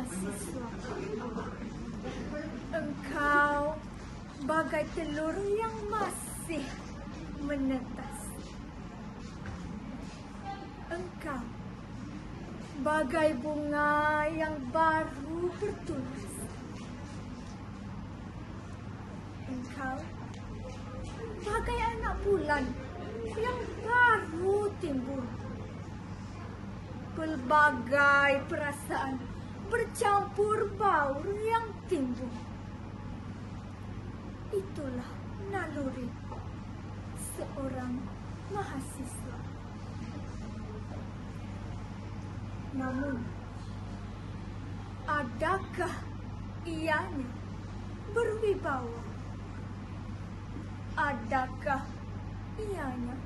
mahasiswa. Engkau bagai telur yang masih menetas. Engkau bagai bunga yang baru bertulis. Engkau bagai anak bulan yang baru timbul. Pelbagai perasaan bercampur baur yang timbul. Itulah naluri seorang mahasiswa. Namun, adakah ianya berwibawa? Adakah ianya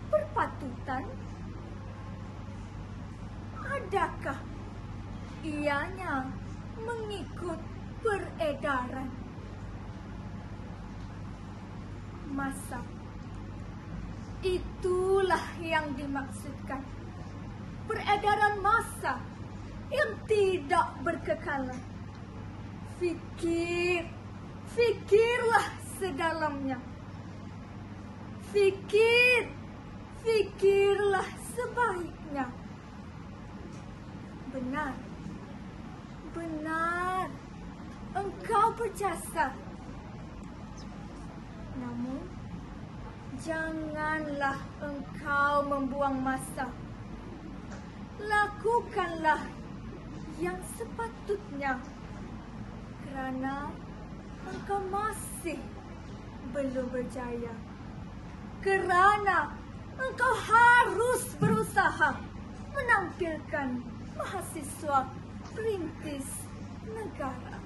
berpatutan? Adakah ianya mengikut peredaran masa? Itulah yang dimaksudkan. Peredaran massa yang tidak berkekalan. Fikirlah sedalamnya. Fikirlah sebaiknya. Benar, engkau berjasa. Namun, janganlah engkau membuang masa. Lakukanlah yang sepatutnya, kerana engkau masih belum berjaya. Kerana engkau harus berusaha menampilkan mahasiswa perintis negara.